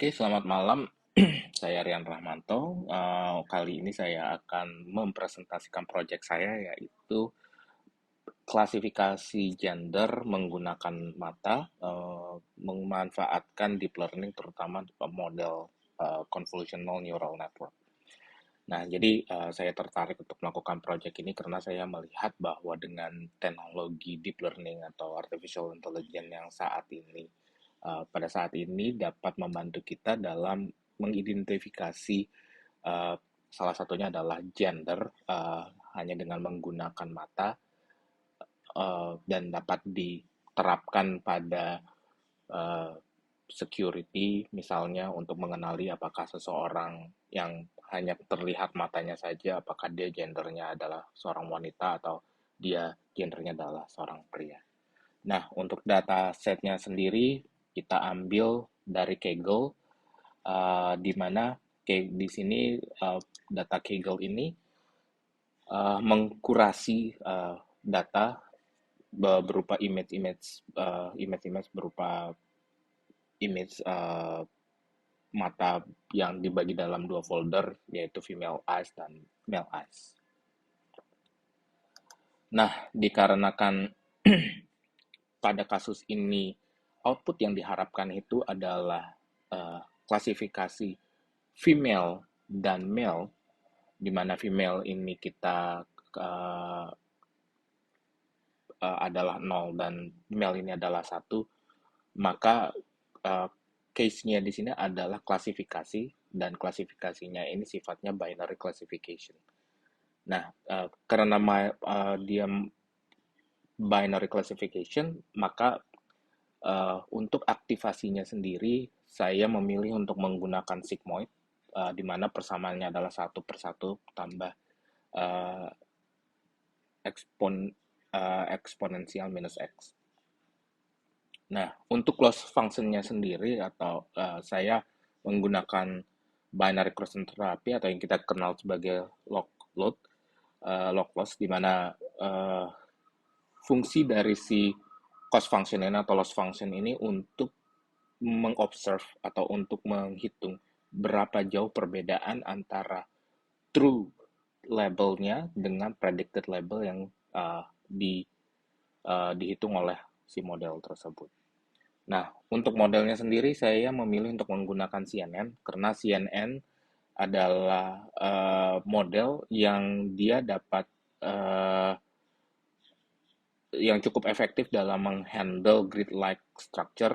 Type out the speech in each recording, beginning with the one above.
Oke, selamat malam. Saya Rian Rahmanto. Kali ini saya akan mempresentasikan proyek saya, yaitu klasifikasi gender menggunakan mata, memanfaatkan deep learning, terutama model convolutional neural network. Nah, jadi saya tertarik untuk melakukan proyek ini karena saya melihat bahwa dengan teknologi deep learning atau artificial intelligence yang pada saat ini dapat membantu kita dalam mengidentifikasi uh, salah satunya adalah gender hanya dengan menggunakan mata dan dapat diterapkan pada uh, security, misalnya untuk mengenali apakah seseorang yang hanya terlihat matanya saja, apakah dia gendernya adalah seorang wanita atau dia gendernya adalah seorang pria. Nah, untuk data setnya sendiri kita ambil dari Kaggle, di mana di sini data Kaggle ini mengkurasi data berupa image-image berupa image mata yang dibagi dalam dua folder, yaitu female eyes dan male eyes. Nah, dikarenakan pada kasus ini output yang diharapkan itu adalah klasifikasi female dan male, di mana female ini kita adalah 0 dan male ini adalah 1, maka case-nya di sini adalah klasifikasi, dan klasifikasinya ini sifatnya binary classification. Nah, karena dia binary classification, maka untuk aktivasinya sendiri saya memilih untuk menggunakan sigmoid, di mana persamaannya adalah 1/1 tambah uh, eksponensial minus x. Nah, untuk loss function-nya sendiri atau saya menggunakan binary cross therapy atau yang kita kenal sebagai log loss, di mana fungsi dari si cost function ini atau loss function ini untuk mengobserve atau untuk menghitung berapa jauh perbedaan antara true labelnya dengan predicted label yang dihitung oleh si model tersebut. Nah, untuk modelnya sendiri saya memilih untuk menggunakan CNN karena CNN adalah model yang dia dapat yang cukup efektif dalam menghandle grid-like structure.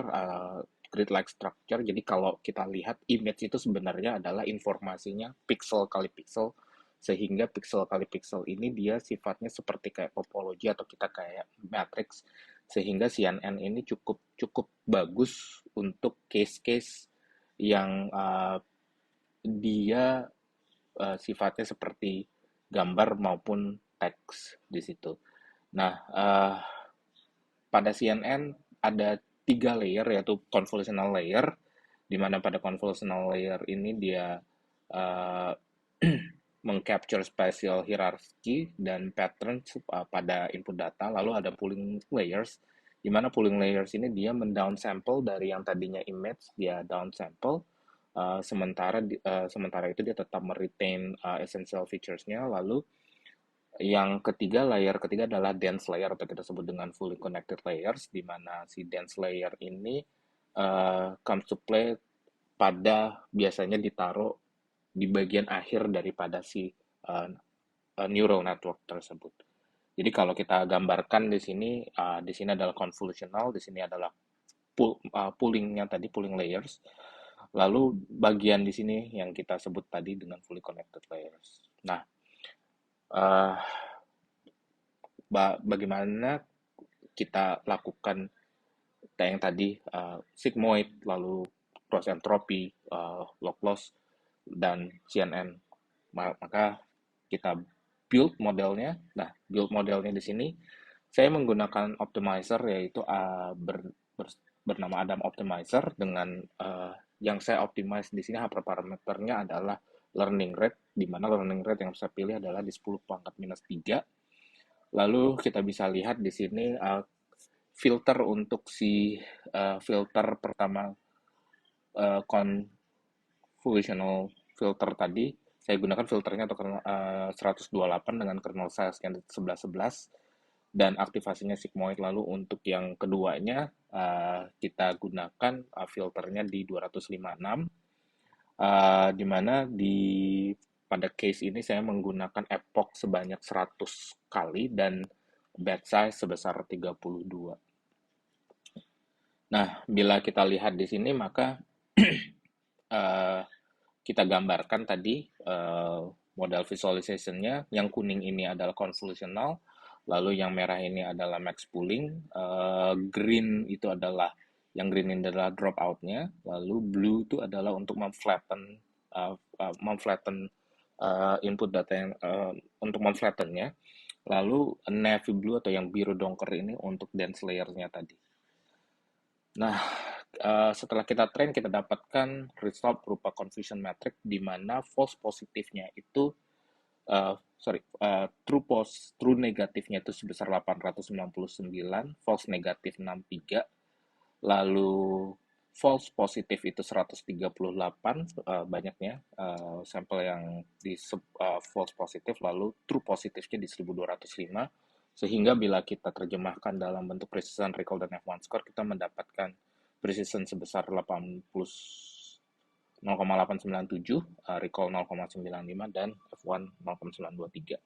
Jadi kalau kita lihat image itu sebenarnya adalah informasinya pixel kali pixel, sehingga pixel kali pixel ini dia sifatnya seperti kayak topologi atau kita kayak matrix, sehingga CNN ini cukup cukup bagus untuk case-case yang dia sifatnya seperti gambar maupun teks di situ. Nah, pada CNN ada 3 layer, yaitu convolutional layer, di mana pada convolutional layer ini dia uh, mengcapture spatial hierarchy dan patterns pada input data. Lalu ada pooling layers, di mana pooling layers ini dia mendownsample dari yang tadinya image, dia downsample. Sementara itu dia tetap meretain essential features-nya. Lalu yang ketiga, layer ketiga adalah dense layer atau kita sebut dengan fully connected layers, di mana si dense layer ini comes to play pada biasanya ditaruh di bagian akhir daripada si neural network tersebut. Jadi kalau kita gambarkan di sini adalah convolutional, di sini adalah poolingnya tadi, pooling layers. Lalu bagian di sini yang kita sebut tadi dengan fully connected layers. Nah, uh, bagaimana kita lakukan yang tadi sigmoid, lalu cross entropy, log loss, dan CNN. Maka kita build modelnya. Nah, build modelnya di sini saya menggunakan optimizer, yaitu bernama Adam Optimizer, dengan yang saya optimize di sini hyperparameternya adalah learning rate, di mana learning rate yang saya pilih adalah di 10⁻⁻3. Lalu kita bisa lihat di sini filter untuk si filter pertama convolutional filter tadi, saya gunakan filternya atau kernel 128 dengan kernel size-nya 1111 dan aktivasinya sigmoid. Lalu untuk yang keduanya kita gunakan filternya di 256, di mana pada case ini saya menggunakan epoch sebanyak 100 kali dan batch size sebesar 32. Nah, bila kita lihat di sini maka eh, kita gambarkan tadi model visualization-nya. Yang kuning ini adalah convolutional, lalu yang merah ini adalah max pooling, green itu adalah yang green ini adalah dropout-nya, lalu blue itu adalah untuk memflatten input data yang untuk memflattennya, lalu navy blue atau yang biru dongker ini untuk dense layer-nya tadi. Nah, setelah kita train, kita dapatkan result berupa confusion metric di mana false positifnya itu, true negatifnya itu sebesar 899, false negatif 63, lalu false positif itu 138 banyaknya sampel yang di false positif, lalu true positifnya di 1205, sehingga bila kita terjemahkan dalam bentuk precision, recall, dan F1 score, kita mendapatkan precision sebesar 0,897, recall 0,95, dan F1 0,923.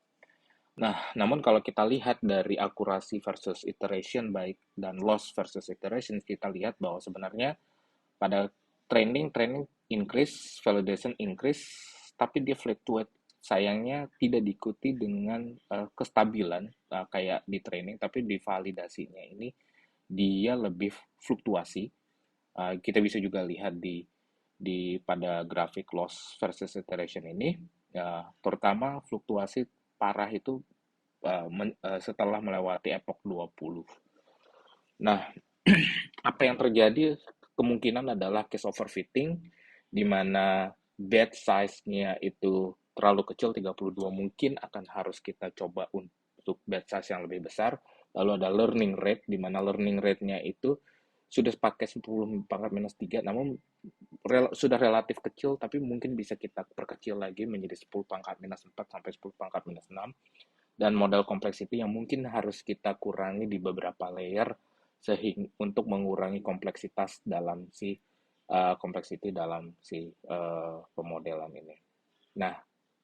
Nah, namun kalau kita lihat dari akurasi versus iteration baik dan loss versus iteration, kita lihat bahwa sebenarnya pada training increase, validation increase, tapi dia fluctuate. Sayangnya tidak diikuti dengan kestabilan kayak di training, tapi di validasinya ini dia lebih fluktuasi. Kita bisa juga lihat pada grafik loss versus iteration ini, terutama fluktuasi parah itu setelah melewati epoch 20. Nah, apa yang terjadi kemungkinan adalah case overfitting, di mana batch size-nya itu terlalu kecil, 32, mungkin akan harus kita coba untuk batch size yang lebih besar. Lalu ada learning rate, di mana learning rate-nya itu sudah pakai 10 pangkat minus 3, namun sudah relatif kecil, tapi mungkin bisa kita perkecil lagi menjadi 10 pangkat minus 4 sampai 10 pangkat minus 6. Dan model complexity yang mungkin harus kita kurangi di beberapa layer sehingga untuk mengurangi kompleksitas dalam pemodelan ini. Nah,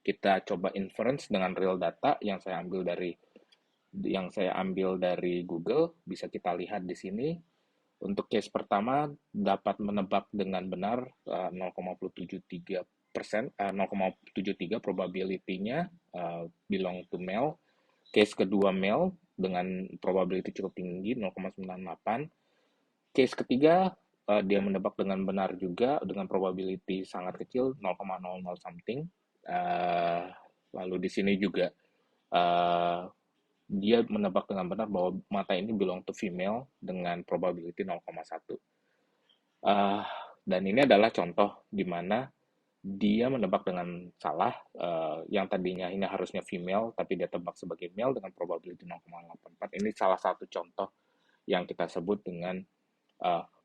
kita coba inference dengan real data yang saya ambil dari Google. Bisa kita lihat di sini. Untuk case pertama dapat menebak dengan benar 0,73% probability-nya belong to male. Case kedua male dengan probability cukup tinggi 0,98. Case ketiga dia menebak dengan benar juga dengan probability sangat kecil 0,00 something. Lalu di sini juga dia menebak dengan benar bahwa mata ini belong to female dengan probability 0,1. Dan ini adalah contoh di mana dia menebak dengan salah, yang tadinya ini harusnya female, tapi dia tebak sebagai male dengan probability 0,84. Ini salah satu contoh yang kita sebut dengan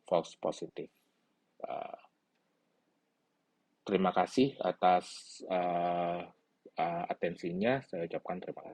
false positive. Terima kasih atas atensinya, saya ucapkan terima kasih.